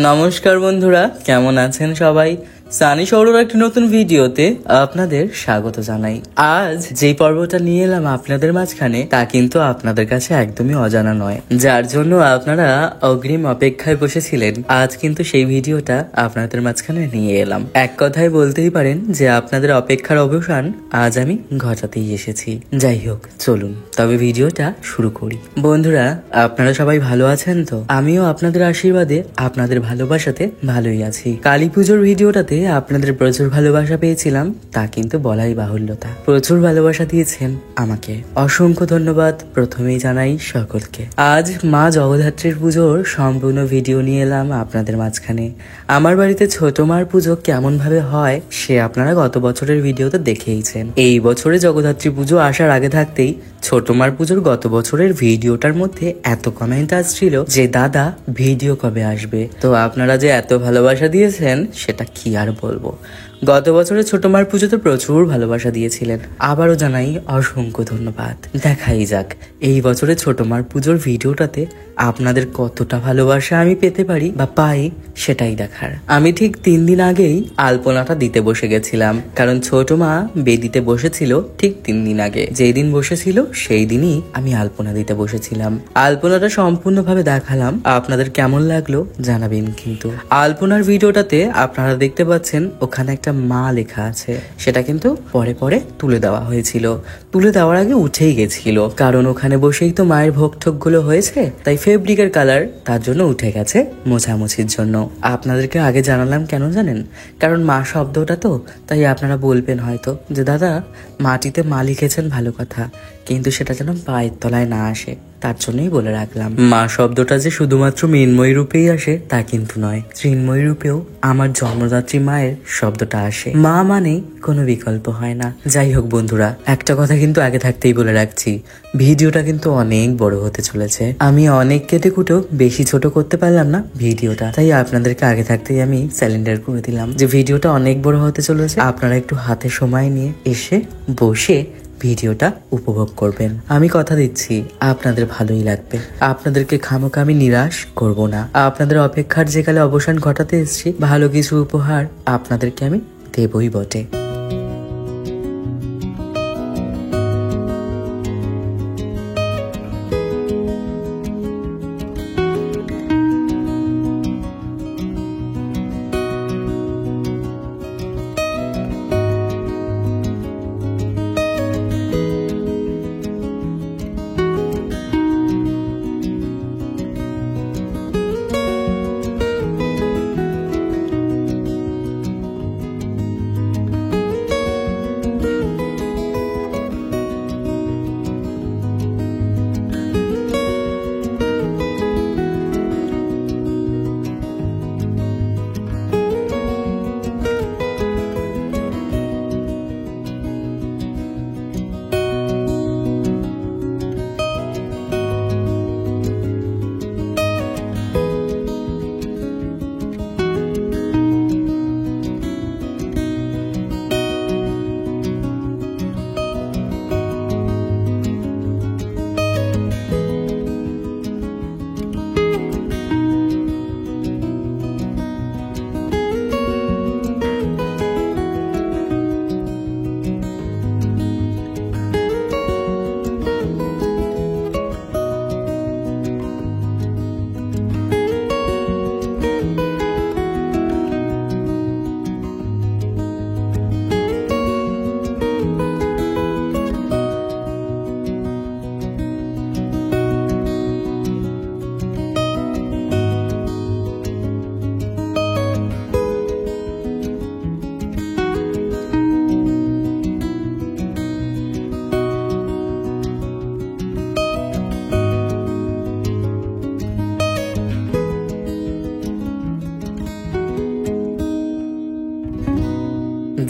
নমস্কার বন্ধুরা, কেমন আছেন সবাই? সানি সৌরর একটি নতুন ভিডিওতে আপনাদের স্বাগত জানাই। আজ যে পর্বটা নিয়ে এলাম আপনাদের মাঝখানে তা কিন্তু আপনাদের কাছে একদমই অজানা নয়, যার জন্য আপনারা অগ্রিম অপেক্ষায় বসেছিলেন। আজ কিন্তু সেই ভিডিওটা আপনাদের মাঝখানে নিয়ে এলাম। এক কথায় বলতেই পারেন যে আপনাদের অপেক্ষার অবসান আজ আমি ঘটাতেই এসেছি। যাই হোক, চলুন তবে ভিডিওটা শুরু করি। বন্ধুরা, আপনারা সবাই ভালো আছেন তো? আমিও আপনাদের আশীর্বাদে, আপনাদের ভালোবাসাতে ভালোই আছি। কালী পুজোর ভিডিওটাতে আপনাদের প্রচুর ভালোবাসা পেয়েছিলাম, তা কিন্তু বলাই বাহুল্যতা। প্রচুর ভালোবাসা দিয়েছেন আমাকে, অসংখ্য ধন্যবাদ প্রথমেই জানাই সকলকে। আজ মা জগদ্ধাত্রীর পুজোর সম্পূর্ণ ভিডিও নিয়ে এলাম আপনাদের মাঝখানে। আমার বাড়িতে ছোট মার পুজো কেমন ভাবে হয় সে আপনারা গত বছরের ভিডিওতে দেখেইছেন। এই বছরে জগদ্ধাত্রী পুজো আসার আগে থাকতেই ছোট মার পুজোর গত বছরের ভিডিওটার মধ্যে এত কমেন্ট আসছিল যে দাদা ভিডিও কবে আসবে। তো আপনারা যে এত ভালোবাসা দিয়েছেন সেটা কি আর বলবো। গত বছরে ছোট মার পুজোতে প্রচুর ভালোবাসা দিয়েছিলেন, আবারও জানাই অসংখ্য ধন্যবাদ। দেখাই যাক এই বছরে ছোট মার পুজোর ভিডিওটাতে আপনাদের কতটা ভালোবাসা আমি পেতে পারি বা পাই, সেটাই দেখার। আমি ঠিক 3 দিন আগেই আলপনাটা দিতে বসে গেছিলাম, কারণ ছোট মা বেদিতে বসেছিল ঠিক 3 দিন আগে। যেই দিন বসেছিল সেই দিনই আমি আলপনা দিতে বসেছিলাম। আলপনাটা সম্পূর্ণভাবে দেখালাম, আপনাদের কেমন লাগলো জানাবেন কিন্তু। আলপনার ভিডিওটাতে আপনারা দেখতে পাচ্ছেন ওখানে একটা মা লেখা আছে, সেটা কিন্তু পরে পরে তুলে দেওয়া হয়েছিল। তুলে দেওয়ার আগে উঠেই গেছিল, কারণ ওখানে বসেই তো মায়ের ভোগ ঠোক গুলো হয়েছে, তাই ফেব্রিকের কালার তার জন্য উঠে গেছে মোছামুছির জন্য। আপনাদেরকে আগে জানালাম কেন জানেন? কারণ মা শব্দটা তো, তাই আপনারা বলবেন হয়তো যে দাদা মাটিতে মা লিখেছেন ভালো কথা, কিন্তু সেটা যেন পায়ের তলায় না আসে, তার জন্যই বলে রাখলাম। মা শব্দটা যে শুধুমাত্র মৃন্ময়ী রূপেই আসে তা কিন্তু নয়, চিন্ময়ী রূপেও আমার জন্মদাত্রী মায়ের শব্দটা আসে। মা মানে কোনো বিকল্প হয় না। যাই হোক বন্ধুরা, একটা কথা কিন্তু আগে থাকতেই বলে রাখছি, ভিডিওটা কিন্তু অনেক বড় হতে চলেছে। আমি অনেক কেটে কুটেও বেশি ছোট করতে পারলাম না ভিডিওটা, তাই আপনাদেরকে আগে থাকতেই আমি স্যালেন্ডার করে দিলাম যে ভিডিওটা অনেক বড় হতে চলেছে। আপনারা একটু হাতে সময় নিয়ে এসে বসে ভিডিওটা উপভোগ করবেন। আমি কথা দিচ্ছি আপনাদের ভালোই লাগবে। আপনাদেরকে খামোখা আমি নিরাশ করব না। আপনাদের অপেক্ষার যে কালে অবসান ঘটাতে এসেছি, ভালো কিছু উপহার আপনাদেরকে আমি দেবই বটে।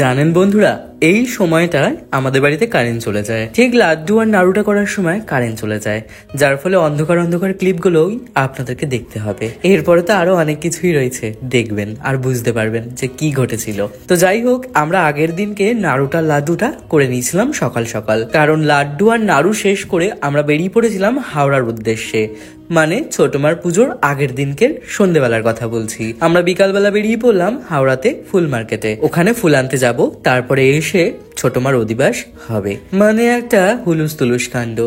জানেন বন্ধুরা, এই সময়টায় আমাদের বাড়িতে কারেন্ট চলে যায়। ঠিক লাড্ডু আর নাড়ুটা করার সময় কারেন্ট চলে যায়, যার ফলে অন্ধকার অন্ধকার ক্লিপগুলোই আপনাদেরকে দেখতে হবে। এরপরে তো আরো অনেক কিছুই রয়েছে, দেখবেন আর বুঝতে পারবেন যে কি ঘটেছিল। তো যাই হোক, আমরা আগের দিনকে নাড়ুটা লাড্ডুটা করে নিয়েছিলাম সকাল সকাল, কারণ লাড্ডু আর নাড়ু শেষ করে আমরা বেরিয়ে পড়েছিলাম হাওড়ার উদ্দেশ্যে। মানে ছোটমার পুজোর আগের দিনকের সন্ধ্যেবেলার কথা বলছি। আমরা বিকালবেলা বেরিয়ে পড়লাম হাওড়াতে ফুল মার্কেটে, ওখানে ফুল আনতে যাব, তারপরে এসে ছোটমার অধিবাস হবে। মানে একটা হুলুস তুলুস কাণ্ড।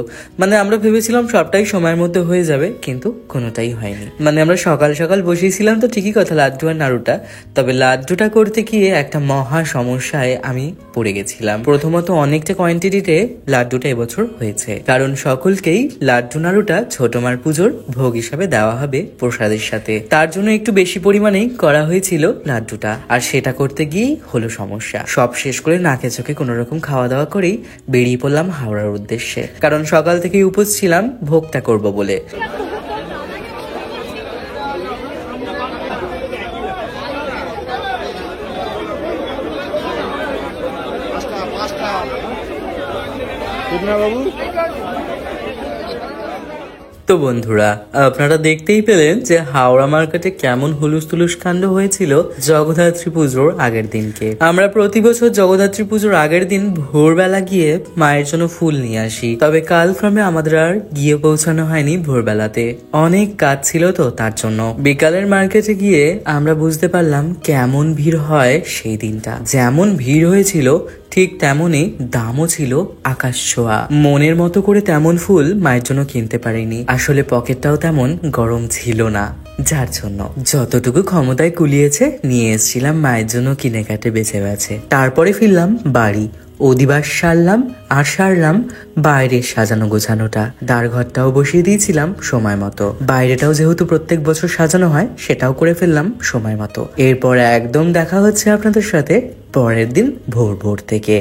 মানে আমরা ভেবেছিলাম সবটাই সময়ের মধ্যে হয়ে যাবে, কিন্তু কোনোটাই হয়নি। মানে আমরা সকাল সকাল বসেছিলাম তো ঠিকই কথা, লাড্ডু আর নাড়ুটা, তবে লাড্ডুটা করতে গিয়ে একটা মহা সমস্যায় আমি পড়ে গেছিলাম। প্রথমত অনেকটা কোয়ান্টিটিতে লাড্ডুটা এবছর হয়েছে, কারণ সকলকেই লাড্ডু নাড়ুটা ছোটমার পুজোর ভোগ হিসাবে দেওয়া হবে প্রসাদের সাথে। তার জন্য একটু বেশি পরিমাণেই করা হয়েছিল লাড্ডুটা, আর সেটা করতে গিয়েই হলো সমস্যা। সব শেষ করে নাকে চোখে কোন রকম খাওয়া দাওয়া করেই বেরিয়ে পড়লাম হাওড়ার উদ্দেশ্যে, কারণ সকাল থেকেই উপোস ছিলাম ভোগটা করব বলে। তো বন্ধুরা, আপনারা দেখতেই পেলেন যে হাওড়া মার্কেটে কেমন হুলুস তুলুস কাণ্ড হয়েছিল জগদ্ধাত্রী পুজোর আগের দিনকে। আমরা প্রতি বছর জগদ্ধাত্রী পুজোর আগের দিন ভোরবেলা গিয়ে মায়ের জন্য ফুল নিয়ে আসি, তবে কালক্রমে আমাদের আর গিয়ে পৌঁছানো হয়নি ভোরবেলাতে, অনেক কাজ ছিল তো তার জন্য। বিকালের মার্কেটে গিয়ে আমরা বুঝতে পারলাম কেমন ভিড় হয় সেই দিনটা। যেমন ভিড় হয়েছিল ঠিক তেমনই দামও ছিল আকাশ ছোঁয়া। মনের মতো করে তেমন ফুল মায়ের জন্য কিনতে পারিনি, আসলে পকেটটাও তেমন গরম ছিল না, যার জন্য যতটুকু ক্ষমতায় কুলিয়েছে নিয়ে এসেছিলাম মায়ের জন্য কিনে কাটে বেছে বেছে। তারপরে ফিরলাম বাড়ি, অধিবাস সারলাম আর সারলাম বাইরের সাজানো গোছানোটা। দ্বারঘরটাও বসিয়ে দিয়েছিলাম সময় মতো, বাইরেটাও যেহেতু প্রত্যেক বছর সাজানো হয় সেটাও করে ফেললাম সময় মতো। এরপর একদম দেখা হচ্ছে আপনাদের সাথে পরের দিন ভোর ভোর থেকে।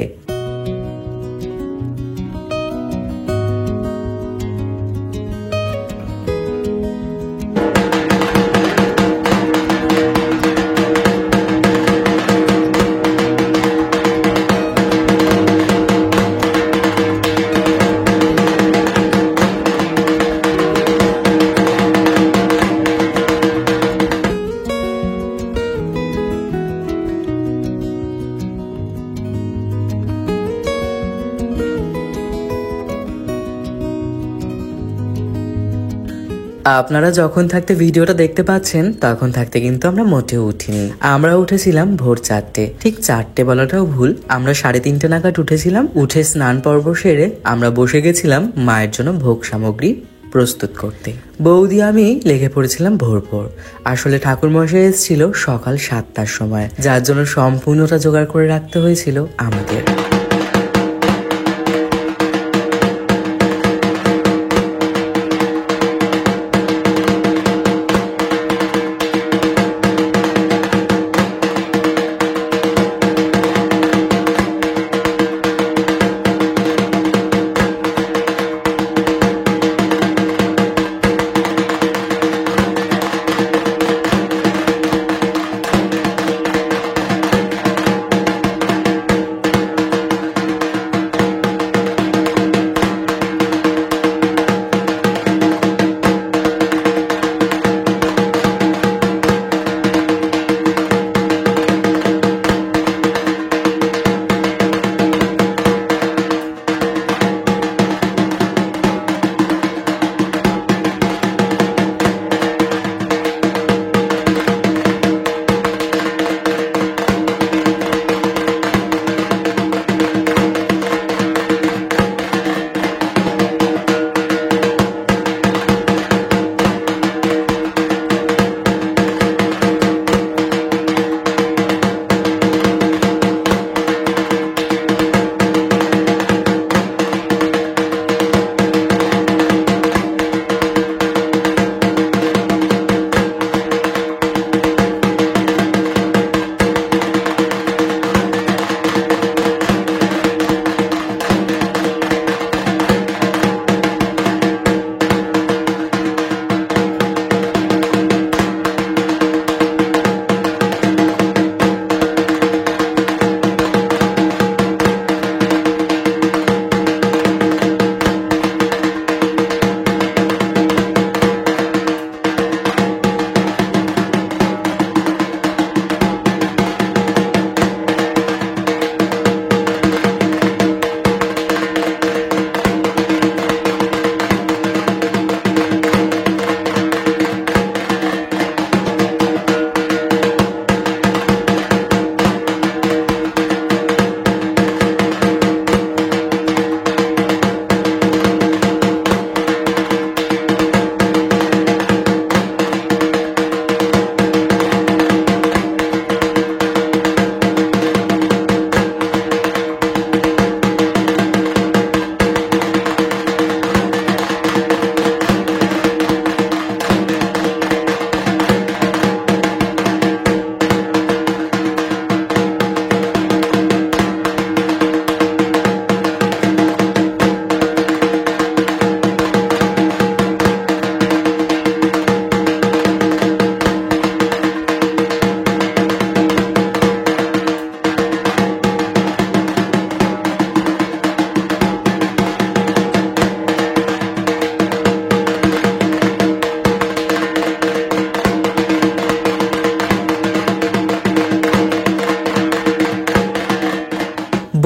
আপনারা যখন থাকতে ভিডিওটা দেখতে পাচ্ছেন তখন থাকতে কিন্তু আমরা মোটেও উঠিনি। আমরা উঠেছিলাম ভোর 4টে, ঠিক 4টে বলাটাও ভুল, আমরা 3:30 নাগাদ উঠেছিলাম। উঠে স্নান পর্ব সেরে আমরা বসে গেছিলাম মায়ের জন্য ভোগ সামগ্রী প্রস্তুত করতে। বৌদি আমি লেগে পড়েছিলাম ভোর ভোর। আসলে ঠাকুর মশাই এসেছিল সকাল 7টার সময়, যার জন্য সম্পূর্ণটা জোগাড় করে রাখতে হয়েছিল আমাদের।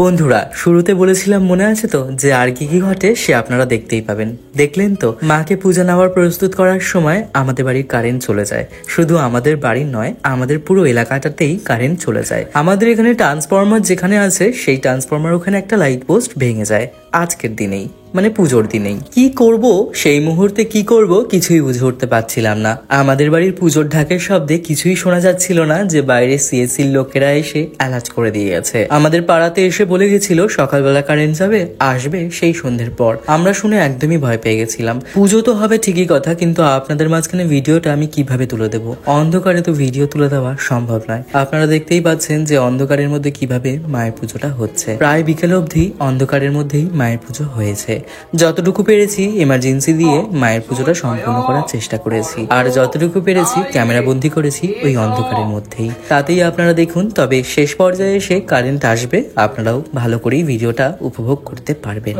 বন্ধুরা, শুরুতে বলেছিলাম মনে আছে তো যে আর কি কি ঘটে সে আপনারা দেখতেই পাবেন। দেখলেন তো, মাকে পূজা নেওয়ার প্রস্তুত করার সময় আমাদের বাড়ির কারেন্ট চলে যায়। শুধু আমাদের বাড়ির নয়, আমাদের পুরো এলাকাটাতেই কারেন্ট চলে যায়। আমাদের এখানে ট্রান্সফরমার যেখানে আছে সেই ট্রান্সফরমার ওখানে একটা লাইট পোস্ট ভেঙে যায় আজকের দিনেই, মানে পুজোর দিনেই। কি করব সেই মুহূর্তে কি করব কিছুই বুঝে উঠতে পারছিলাম না। আমাদের বাড়ির পুজোর ঢাকের শব্দে কিছুই শোনা যাচ্ছিল না যে বাইরে সিএসসির লোকেরা এসে অ্যালার্ট করে দিয়ে গেছে। আমাদের পাড়াতে এসে বলে গেছিল সকালবেলা কারেন্ট যাবে, আসবে সেই সন্ধ্যের পর। আমরা শুনে একদমই ভয় পেয়ে গেছিলাম। পুজো তো হবে ঠিকই কথা, কিন্তু আপনাদের মাঝখানে ভিডিওটা আমি কিভাবে তুলে দেবো? অন্ধকারে তো ভিডিও তুলে দেওয়া সম্ভব নয়। আপনারা দেখতেই পাচ্ছেন যে অন্ধকারের মধ্যে কিভাবে মায়ের পুজোটা হচ্ছে। প্রায় বিকেল অবধি অন্ধকারের মধ্যেই মায়ের পুজো হয়েছে। যতটুকু পেরেছি এমার্জেন্সি দিয়ে মায়ের পুজোটা সম্পূর্ণ করার চেষ্টা করেছি, আর যতটুকু পেরেছি ক্যামেরা বন্দি করেছি ওই অন্ধকারের মধ্যেই। তাতেই আপনারা দেখুন। তবে শেষ পর্যায়ে এসে কারেন্ট আসবে, আপনারাও ভালো করেই ভিডিওটা উপভোগ করতে পারবেন।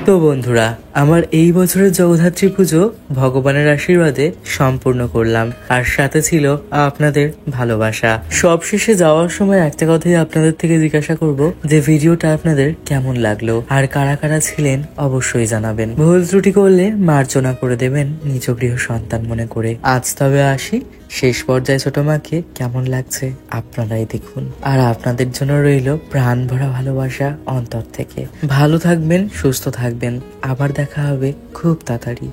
তো বন্ধুরা, আমার এই বছরের জগদ্ধাত্রী পুজো ভগবানের আশীর্বাদে সম্পূর্ণ করলাম, আর সাথে ছিল আপনাদের ভালোবাসা। সবশেষে যাওয়ার সময় একটা কথাই আপনাদের থেকে জিজ্ঞাসা করব যে ভিডিওটা আপনাদের কেমন লাগলো, আর কারা কারা ছিলেন অবশ্যই জানাবেন। ভুল ত্রুটি করলে মার্জনা করে দেবেন নিজ গৃহ সন্তান মনে করে। আজ তবে আসি, শেষ পর্যায়ে ছোট মাকে কেমন লাগছে আপনারাই দেখুন। আর আপনাদের জন্য রইল প্রাণ ভরা ভালোবাসা অন্তর থেকে। ভালো থাকবেন, সুস্থ থাকবেন, আবার দেখা হবে খুব তাড়াতাড়ি।